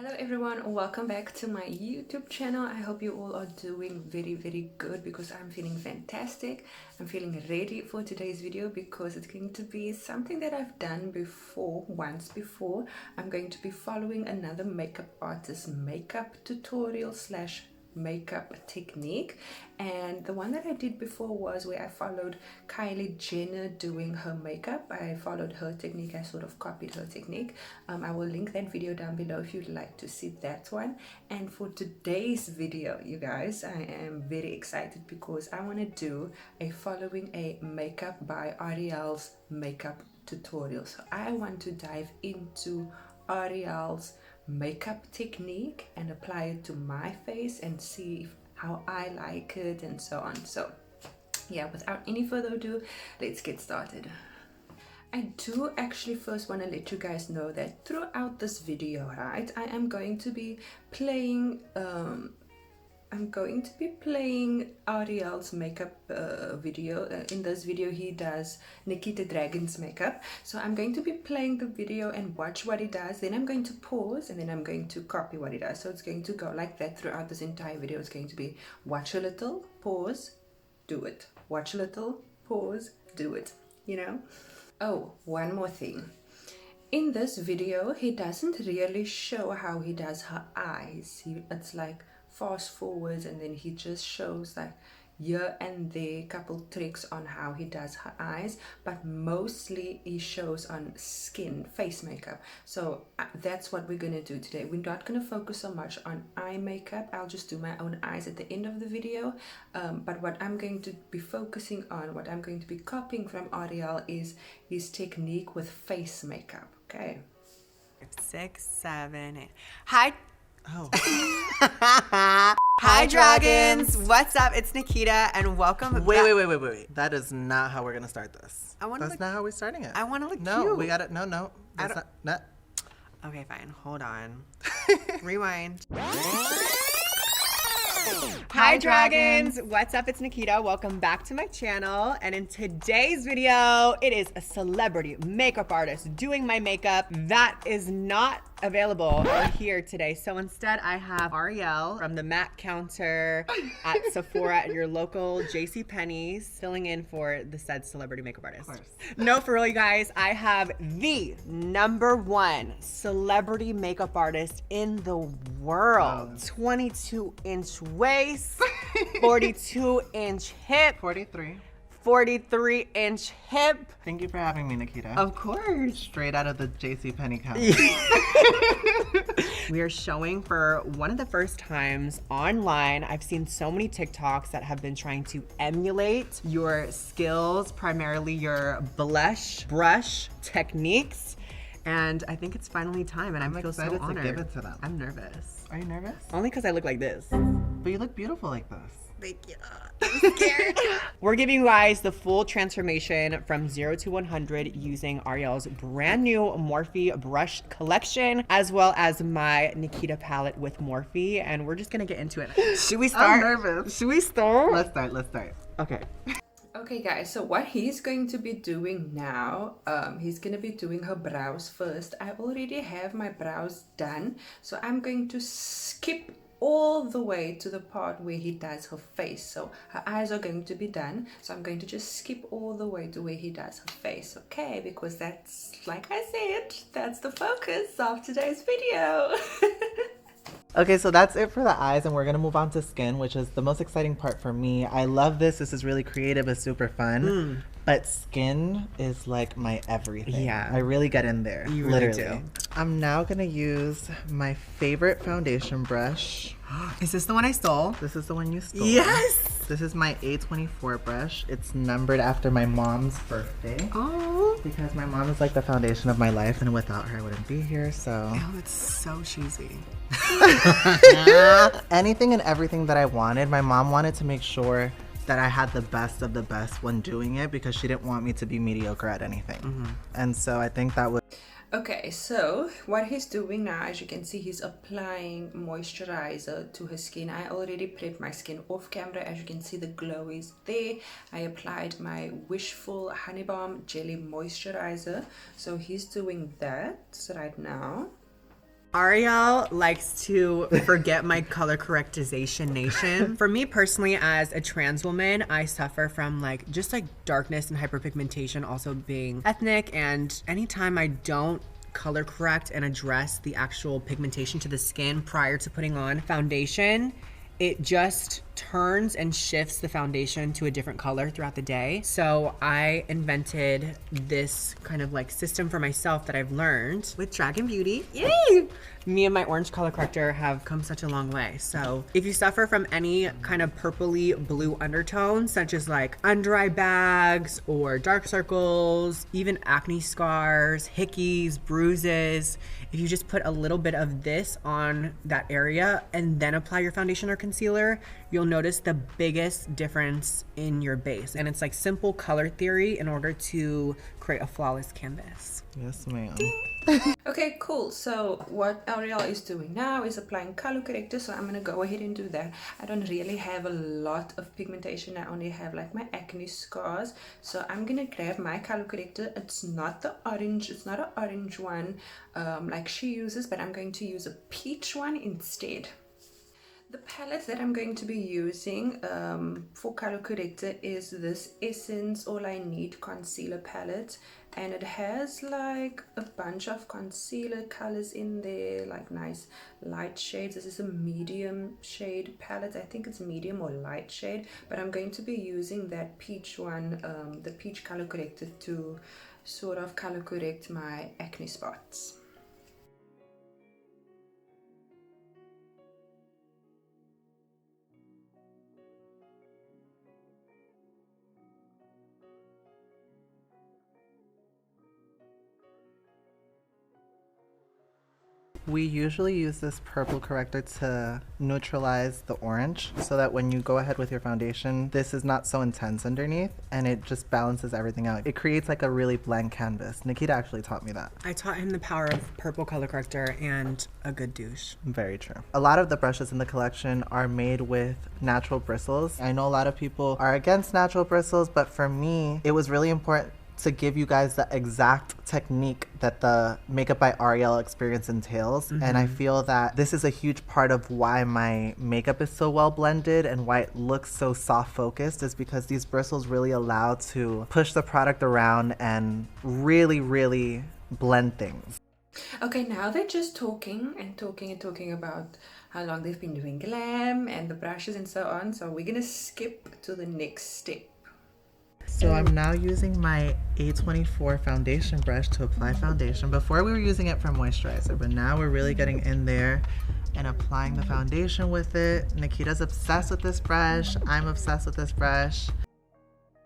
Hello everyone, welcome back to my YouTube channel. I hope you all are doing very good because I'm feeling fantastic. I'm feeling ready for today's video because it's going to be something that I've done before, once before. I'm going to be following another makeup artist's makeup tutorial slash makeup technique, and the one that I did before was where I followed Kylie Jenner doing her makeup. I followed her technique, I sort of copied her technique. I will link that video down below if you'd like to see that one. And for today's video, you guys, I am very excited because I want to do a following a Makeup by Ariel's makeup tutorial. So I want to dive into Ariel's makeup technique and apply it to my face and see how I like it and so on. So yeah, without any further ado, let's get started. I do actually first want to let you guys know that throughout this video, right, I am going to be playing Ariel's makeup video. In this video he does Nikita Dragon's makeup, so I'm going to be playing the video and watch what he does, then I'm going to pause and then I'm going to copy what he does. So it's going to go like that throughout this entire video. It's going to be watch a little, pause, do it, watch a little, pause, do it, you know. Oh, one more thing. In this video he doesn't really show how he does her eyes. It's like fast forwards and then he just shows like here and there couple tricks on how he does her eyes, but mostly he shows on skin, face makeup. So that's what we're gonna do today. We're not gonna focus so much on eye makeup. I'll just do my own eyes at the end of the video, but what I'm going to be focusing on, what I'm going to be copying from Ariel is his technique with face makeup. Okay, 6, 7, 8. Hi. Oh. Hi, dragons. What's up? It's Nikita, and welcome. Wait. That is not how we're gonna start this. That's not how we're starting it. I want to look No, cute. we got it. No. That's not. Okay, fine. Hold on. Rewind. Hi, dragons. What's up? It's Nikita. Welcome back to my channel. And in today's video, it is a celebrity makeup artist doing my makeup that is not available here today. So instead, I have Ariel from the MAC counter at Sephora at your local JCPenney's filling in for the said celebrity makeup artist. Of course. No, for real, you guys, I have the #1 celebrity makeup artist in the world. 22-inch waist, 42-inch hip, 43-inch hip. Thank you for having me, Nikita. Of course. Straight out of the JCPenney counter. We are showing for one of the first times online. I've seen so many TikToks that have been trying to emulate your skills, primarily your brush techniques. And I think it's finally time, and I feel so excited honored. to give it to them. I'm nervous. Are you nervous? Only because I look like this. But you look beautiful like this. Thank you. I'm scared. We're giving you guys the full transformation from 0 to 100 using Ariel's brand new Morphe brush collection, as well as my Nikita palette with Morphe, and we're just gonna get into it. Should we start? I'm nervous. Should we start? Let's start. Okay. Okay guys, so what he's going to be doing now, he's going to be doing her brows first. I already have my brows done, so I'm going to skip all the way to the part where he does her face. So her eyes are going to be done, so I'm going to just skip all the way to where he does her face, okay? Because that's, like I said, that's the focus of today's video. Okay, so that's it for the eyes, and we're gonna move on to skin, which is the most exciting part for me. I love this. This is really creative. It's super fun. But skin is like my everything. Yeah. I really get in there. You really literally. do. I'm now gonna use my favorite foundation brush. Is this the one I stole? This is the one you stole. Yes! This is my A24 brush. It's numbered after my mom's birthday. Oh. Because my mom is like the foundation of my life, and without her I wouldn't be here, so. Oh, it's so cheesy. Anything and everything that I wanted, my mom wanted to make sure that I had the best of the best when doing it because she didn't want me to be mediocre at anything. And so I think that was... Okay, so what he's doing now, as you can see, he's applying moisturizer to his skin. I already prepped my skin off camera. As you can see, the glow is there. I applied my Wishful Honey Balm Jelly Moisturizer. So he's doing that right now. Ariel likes to forget my color correctization nation. For me personally, as a trans woman, I suffer from just darkness and hyperpigmentation, also being ethnic, and anytime I don't color correct and address the actual pigmentation to the skin prior to putting on foundation, it just turns and shifts the foundation to a different color throughout the day. So I invented this kind of system for myself that I've learned with Dragon Beauty. Yay! Me and my orange color corrector have come such a long way. So if you suffer from any kind of purpley blue undertones, such as under eye bags or dark circles, even acne scars, hickeys, bruises, if you just put a little bit of this on that area and then apply your foundation or concealer, you'll notice the biggest difference in your base. And it's simple color theory in order to create a flawless canvas. Yes, ma'am. Okay, cool. So what Ariel is doing now is applying color corrector. So I'm gonna go ahead and do that. I don't really have a lot of pigmentation. I only have my acne scars. So I'm gonna grab my color corrector. It's not the orange. It's not an orange one like she uses, but I'm going to use a peach one instead. The palette that I'm going to be using for color corrector is this Essence All I Need concealer palette, and it has a bunch of concealer colors in there, nice light shades. This is a medium shade palette. I think it's medium or light shade, but I'm going to be using that peach one, the peach color corrector, to sort of color correct my acne spots. We usually use this purple corrector to neutralize the orange so that when you go ahead with your foundation, this is not so intense underneath and it just balances everything out. It creates a really blank canvas. Nikita actually taught me that. I taught him the power of purple color corrector and a good douche. Very true. A lot of the brushes in the collection are made with natural bristles. I know a lot of people are against natural bristles, but for me, it was really important to give you guys the exact technique that the Makeup by Ariel experience entails. And I feel that this is a huge part of why my makeup is so well blended and why it looks so soft focused, is because these bristles really allow to push the product around and really, really blend things. Okay, now they're just talking and talking about how long they've been doing glam and the brushes and so on. So we're gonna skip to the next step. So I'm now using my A24 foundation brush to apply foundation. Before we were using it for moisturizer, but now we're really getting in there and applying the foundation with it. Nikita's obsessed with this brush. I'm obsessed with this brush.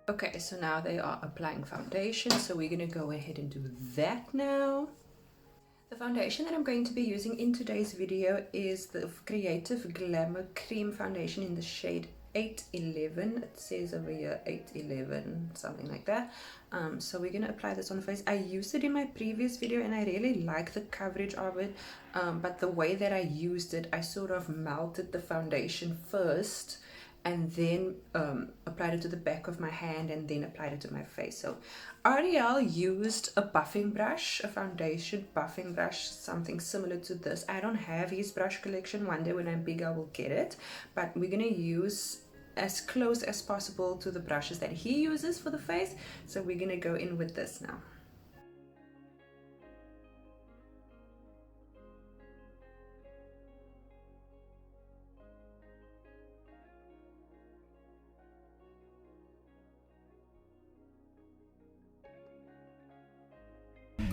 Okay, so now they are applying foundation. So we're gonna go ahead and do that now. The foundation that I'm going to be using in today's video is the Creative Glamour Cream Foundation in the shade 811. It says over here 811, something like that. So we're gonna apply this on the face. I used it in my previous video and I really like the coverage of it, but the way that I used it, I sort of melted the foundation first and then applied it to the back of my hand and then applied it to my face. So Ariel used a buffing brush, a foundation buffing brush, something similar to this. I don't have his brush collection. One day when I'm big I will get it, but we're gonna use as close as possible to the brushes that he uses for the face. So we're gonna go in with this now.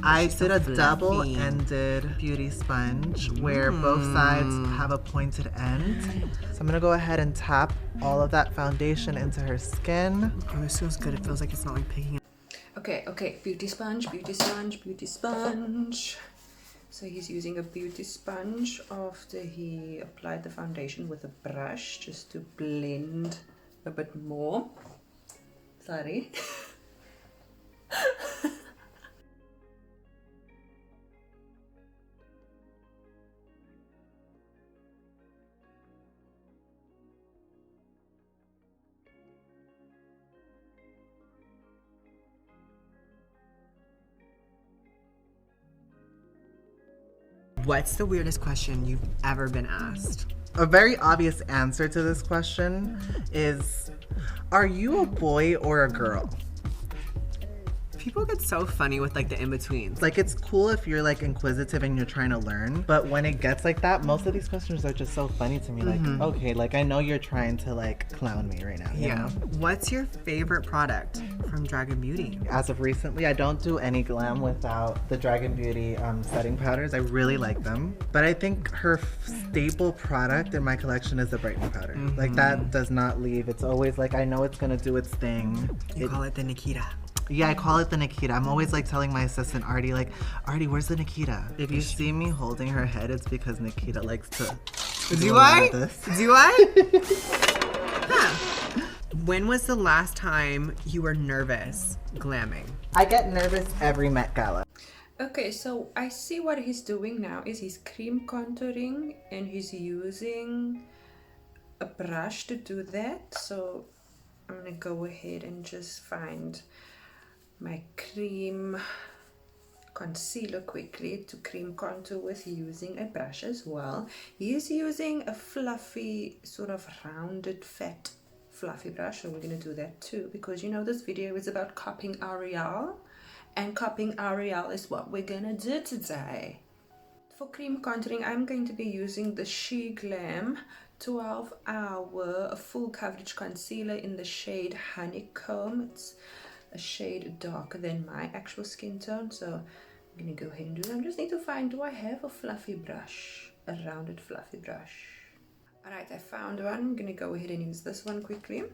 I did a double-ended beauty sponge where both sides have a pointed end. So I'm gonna go ahead and tap all of that foundation into her skin. Oh, this feels good. It feels like it's not picking it. Okay, beauty sponge, beauty sponge, beauty sponge. So he's using a beauty sponge after he applied the foundation with a brush just to blend a bit more. Sorry. What's the weirdest question you've ever been asked? A very obvious answer to this question is, are you a boy or a girl? People get so funny with like the in-betweens. Like, it's cool if you're like inquisitive and you're trying to learn, but when it gets like that, most of these questions are just so funny to me. Like, okay, like I know you're trying to like clown me right now. You know? What's your favorite product from Dragon Beauty? As of recently, I don't do any glam without the Dragon Beauty setting powders. I really like them. But I think her staple product in my collection is the brightening powder. Like, that does not leave. It's always like, I know it's gonna do its thing. You call it the Nikita. Yeah, I call it the Nikita. I'm always like telling my assistant Artie, like, Artie, where's the Nikita? If you see me holding her head, it's because Nikita likes to Do I? Do I? Huh. When was the last time you were nervous glamming? I get nervous every Met Gala. Okay, so I see what he's doing now is he's cream contouring and he's using a brush to do that. So I'm gonna go ahead and just find my cream concealer quickly to cream contour with using a brush as well. He is using a fluffy, sort of rounded, fat, fluffy brush, so we're gonna do that too, because you know this video is about copying Ariel, and copying Ariel is what we're gonna do today. For cream contouring, I'm going to be using the She Glam 12-hour full coverage concealer in the shade Honeycomb. It's a shade darker than my actual skin tone, so I'm gonna go ahead and do that. I just need to find, do I have a fluffy brush, a rounded fluffy brush? All right, I found one. I'm gonna go ahead and use this one quickly.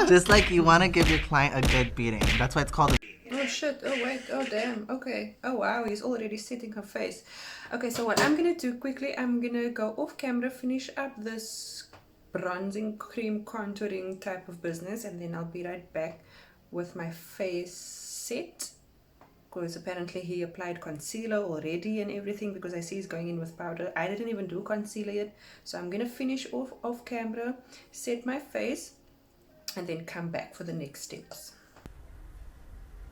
Just like you want to give your client a good beating. That's why it's called a... Oh shit, oh wait, oh damn, okay. Oh wow, he's already setting her face. Okay, so what I'm gonna do quickly, I'm gonna go off camera, finish up this bronzing cream contouring type of business, and then I'll be right back with my face set. Because apparently he applied concealer already and everything, because I see he's going in with powder. I didn't even do concealer yet, so I'm gonna finish off camera, set my face, and then come back for the next steps.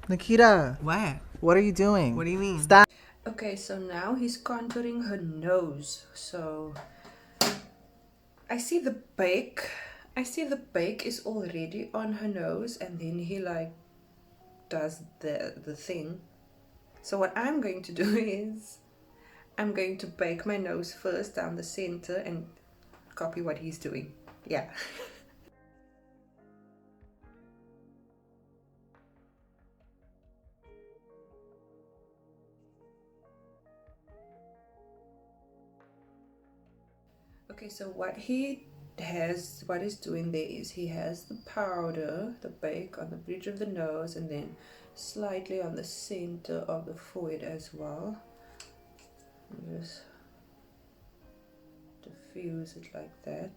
Nikita, What are you doing? What do you mean? Stop. Okay, so now he's contouring her nose. So I see the bake. I see the bake is already on her nose, and then he like does the thing. So what I'm going to do is I'm going to bake my nose first down the center and copy what he's doing. Yeah. Okay, so what he's doing there is he has the powder, the bake on the bridge of the nose, and then slightly on the center of the forehead as well. And just diffuse it like that.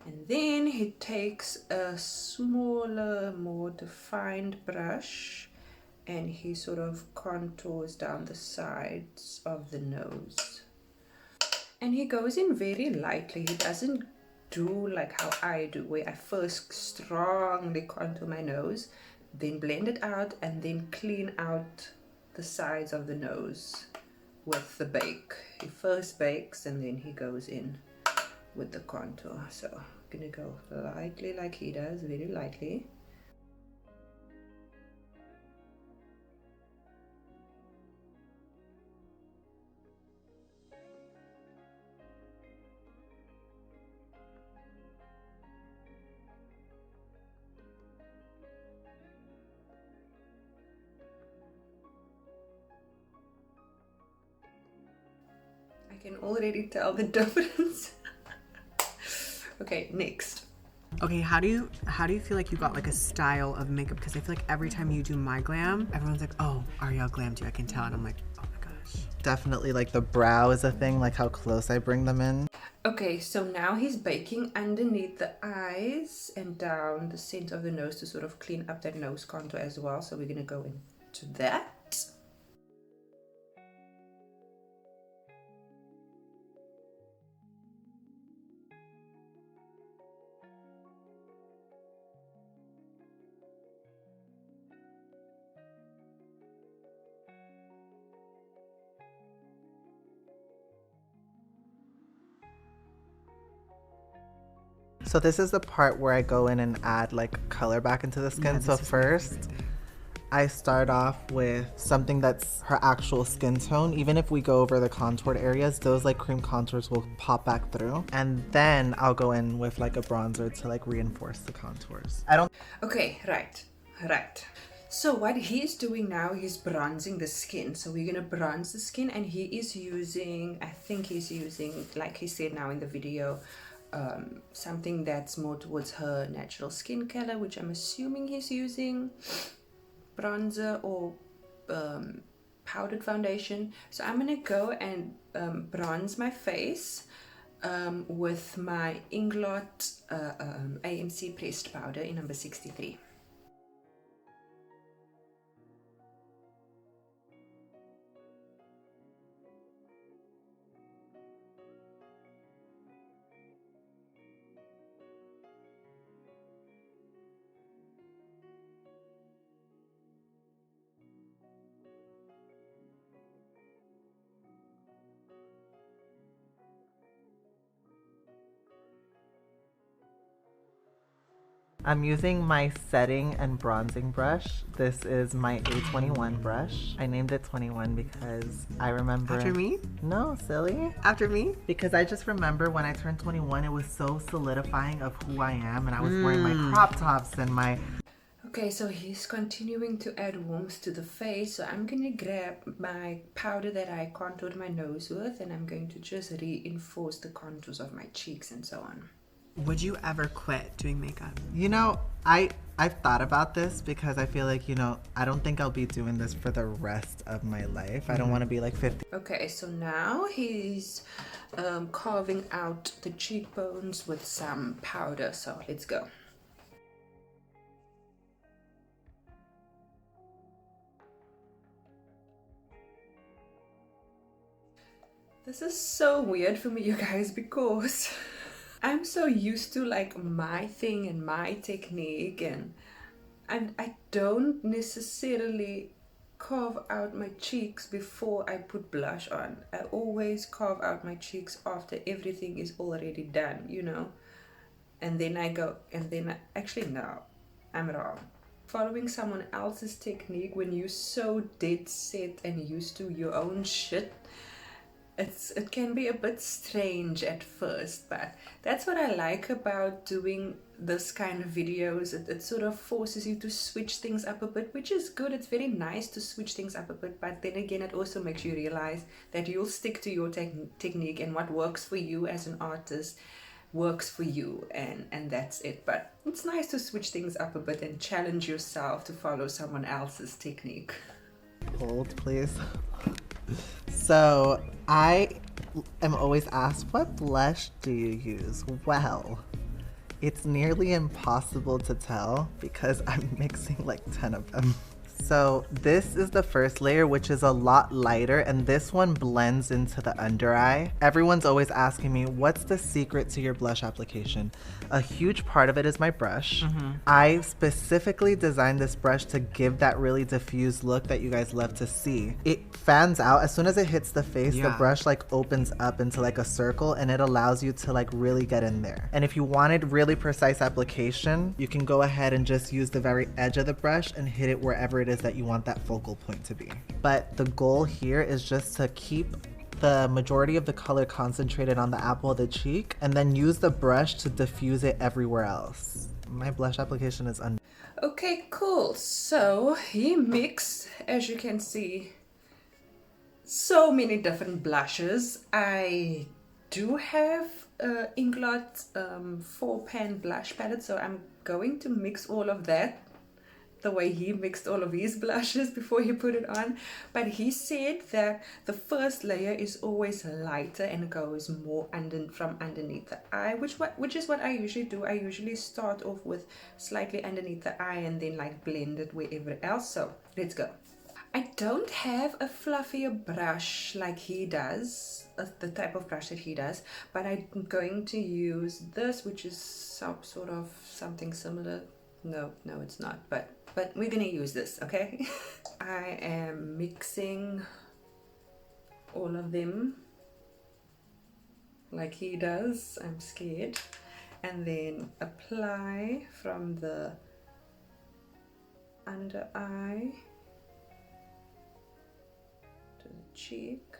And then he takes a smaller, more defined brush and he sort of contours down the sides of the nose. And he goes in very lightly. He doesn't do like how I do, where I first strongly contour my nose, then blend it out, and then clean out the sides of the nose with the bake. He first bakes and then he goes in with the contour. So I'm gonna go lightly like he does, very lightly. I can already tell the difference. Okay, next. Okay, how do you feel like you got like a style of makeup? Because I feel like every time you do my glam, everyone's like, oh, Ariel glammed you. I can tell. And I'm like, oh my gosh. Definitely like the brow is a thing, like how close I bring them in. Okay, so now he's baking underneath the eyes and down the center of the nose to sort of clean up that nose contour as well. So we're gonna go into that. So this is the part where I go in and add like color back into the skin. Yeah, So this is my first, favorite. I start off with something that's her actual skin tone. Even if we go over the contoured areas, those like cream contours will pop back through. And then I'll go in with like a bronzer to like reinforce the contours. Okay, right. So what he's doing now, he's bronzing the skin. So we're gonna bronze the skin, and he is using, I think he's using, like he said now in the video, something that's more towards her natural skin color, which I'm assuming he's using bronzer or powdered foundation. So I'm gonna go and bronze my face with my Inglot AMC pressed powder in number 63. I'm using my setting and bronzing brush. This is my A21 brush. I named it 21 because I remember... After me? No, silly. After me? Because I just remember when I turned 21, it was so solidifying of who I am, and I was wearing my crop tops and my... Okay, so he's continuing to add warmth to the face. So I'm gonna grab my powder that I contoured my nose with, and I'm going to just reinforce the contours of my cheeks and so on. Would you ever quit doing makeup? You know, I've thought about this because I feel like, you know, I don't think I'll be doing this for the rest of my life. I don't want to be like 50. Okay, so now he's carving out the cheekbones with some powder. So let's go. This is so weird for me, you guys, because I'm so used to like my thing and my technique, and I don't necessarily carve out my cheeks before I put blush on. I always carve out my cheeks after everything is already done, you know, and then I go, and then actually no, I'm wrong. Following someone else's technique when you're so dead set and used to your own shit, it can be a bit strange at first, but that's what I like about doing this kind of videos. It sort of forces you to switch things up a bit, which is good. It's very nice to switch things up a bit, but then again, it also makes you realize that you'll stick to your technique, and what works for you as an artist works for you, and that's it. But it's nice to switch things up a bit and challenge yourself to follow someone else's technique. Hold, please. So I am always asked, what blush do you use? Well, it's nearly impossible to tell because I'm mixing like 10 of them. So this is the first layer, which is a lot lighter, and this one blends into the under eye. Everyone's always asking me, what's the secret to your blush application? A huge part of it is my brush. I specifically designed this brush to give that really diffused look that you guys love to see. It fans out as soon as it hits the face. The brush like opens up into like a circle, and it allows you to like really get in there. And if you wanted really precise application, you can go ahead and just use the very edge of the brush and hit it wherever it is that you want that focal point to be. But the goal here is just to keep the majority of the color concentrated on the apple of the cheek, and then use the brush to diffuse it everywhere else. My blush application is Okay, cool. So he mixed, as you can see, so many different blushes. I do have Inglot 4-pan blush palette, so I'm going to mix all of that the way he mixed all of his blushes before he put it on. But he said that the first layer is always lighter and goes more from underneath the eye, which is what I usually do. I usually start off with slightly underneath the eye and then like blend it wherever else. So let's go. I don't have a fluffier brush like he does, the type of brush that he does, but I'm going to use this, which is some sort of something similar. No, it's not, but we're gonna use this, okay? I am mixing all of them like he does. I'm scared. And then apply from the under eye to the cheek.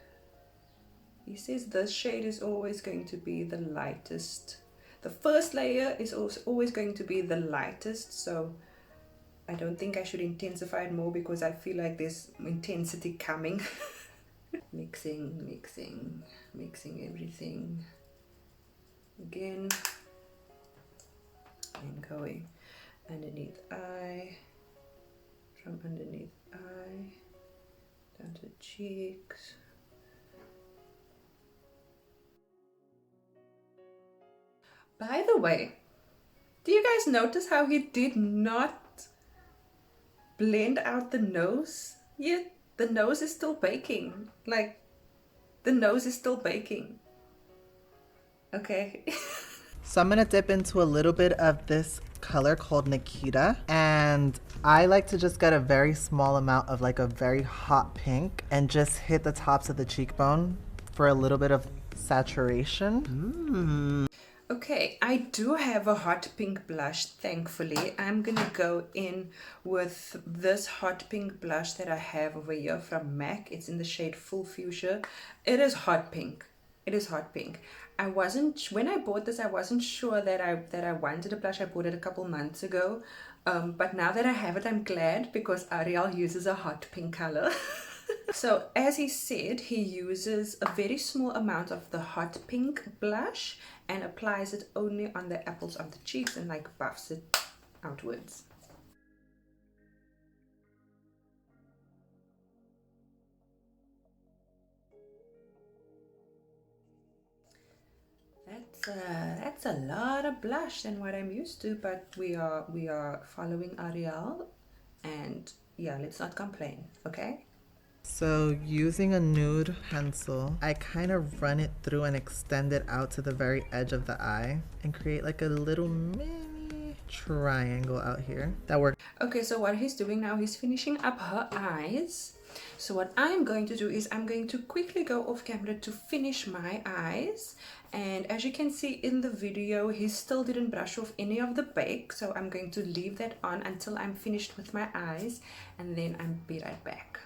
He says this shade is always going to be the lightest. The first layer is also always going to be the lightest, so I don't think I should intensify it more because I feel like there's intensity coming. Mixing everything again, and going underneath eye, from underneath eye down to cheeks. By the way, do you guys notice how he did not blend out the nose yet? The nose is still baking. Like, the nose is still baking. Okay. So I'm gonna dip into a little bit of this color called Nikita, and I like to just get a very small amount of like a very hot pink and just hit the tops of the cheekbone for a little bit of saturation. Okay, I do have a hot pink blush, thankfully. I'm gonna go in with this hot pink blush that I have over here from MAC. It's in the shade Full Fuchsia. It is hot pink. It is hot pink. When I bought this, I wasn't sure that I wanted a blush. I bought it a couple months ago. But now that I have it, I'm glad because Ariel uses a hot pink color. So as he said, he uses a very small amount of the hot pink blush and applies it only on the apples of the cheeks and like buffs it outwards. That's a lot of blush than what I'm used to, but we are following Ariel, and yeah, let's not complain, okay? So using a nude pencil, I kind of run it through and extend it out to the very edge of the eye and create like a little mini triangle out here. That works. Okay, so what he's doing now, he's finishing up her eyes. So what I'm going to do is I'm going to quickly go off camera to finish my eyes. And as you can see in the video, he still didn't brush off any of the bake. So I'm going to leave that on until I'm finished with my eyes, and then I'll be right back.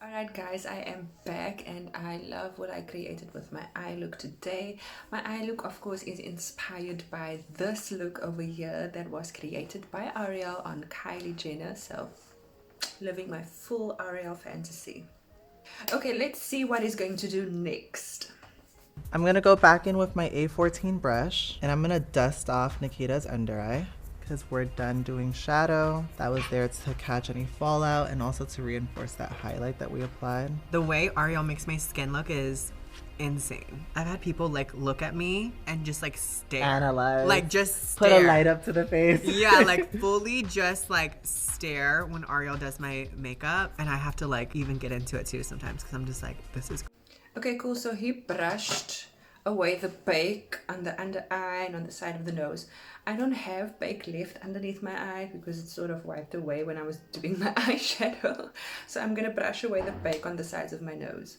Alright guys, I am back and I love what I created with my eye look today. My eye look, of course, is inspired by this look over here that was created by Ariel on Kylie Jenner. So, living my full Ariel fantasy. Okay, let's see what he's going to do next. I'm going to go back in with my A14 brush and I'm going to dust off Nikita's under eye. Because we're done doing shadow. That was there to catch any fallout and also to reinforce that highlight that we applied. The way Ariel makes my skin look is insane. I've had people like look at me and just like stare. Analyze. Like just stare. Put a light up to the face. Yeah, like fully just like stare when Ariel does my makeup. And I have to like even get into it too sometimes because I'm just like, this is... Okay, cool. So he brushed away the bake on the under eye and on the side of the nose. I don't have bake left underneath my eye because it's sort of wiped away when I was doing my eyeshadow. So I'm gonna brush away the bake on the sides of my nose.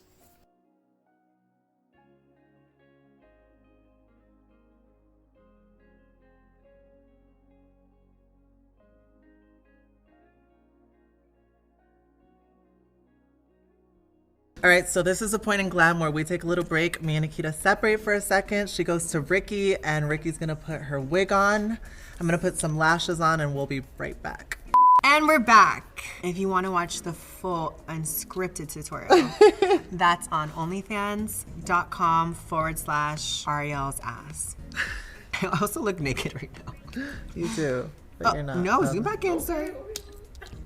All right, so this is a point in glam where we take a little break. Me and Nikita separate for a second. She goes to Ricky and Ricky's gonna put her wig on. I'm gonna put some lashes on and we'll be right back. And we're back. If you want to watch the full unscripted tutorial, that's on onlyfans.com/Ariel's ass. I also look naked right now. You do, but you're not. No, zoom back in, sir.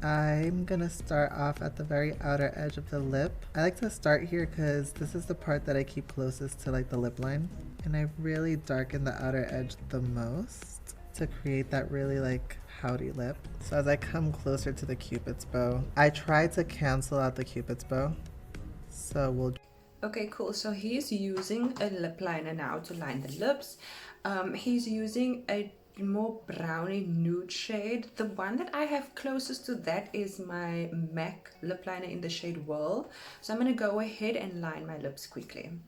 I'm gonna start off at the very outer edge of the lip. I like to start here because this is the part that I keep closest to like the lip line. And I really darken the outer edge the most to create that really like pouty lip. So as I come closer to the Cupid's bow, I try to cancel out the Cupid's bow. So we'll... Okay, cool. So he's using a lip liner now to line the lips. He's using a more browny nude shade. The one that I have closest to that is my MAC lip liner in the shade Whirl. So I'm going to go ahead and line my lips quickly.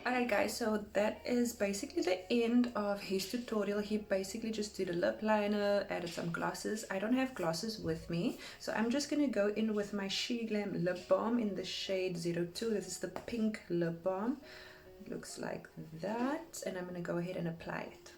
Alright guys, so that is basically the end of his tutorial. He basically just did a lip liner, added some glosses. I don't have glosses with me, so I'm just going to go in with my She Glam lip balm in the shade 02. This is the pink lip balm. It looks like that, and I'm going to go ahead and apply it.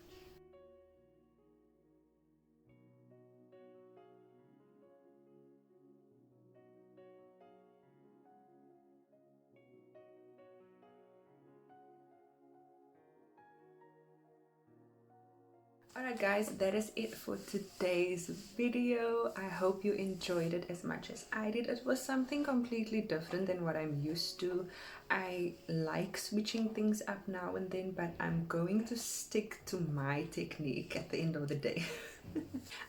Alright guys, that is it for today's video. I hope you enjoyed it as much as I did. It was something completely different than what I'm used to. I like switching things up now and then, but I'm going to stick to my technique at the end of the day.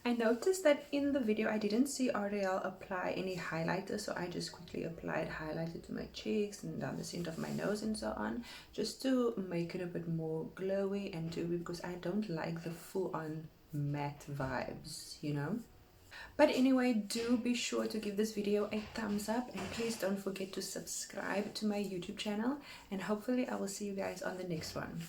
I noticed that in the video I didn't see Ariel apply any highlighter, so I just quickly applied highlighter to my cheeks and down the center of my nose and so on, just to make it a bit more glowy and dewy, because I don't like the full-on matte vibes, you know. But anyway, do be sure to give this video a thumbs up, and please don't forget to subscribe to my YouTube channel, and hopefully I will see you guys on the next one.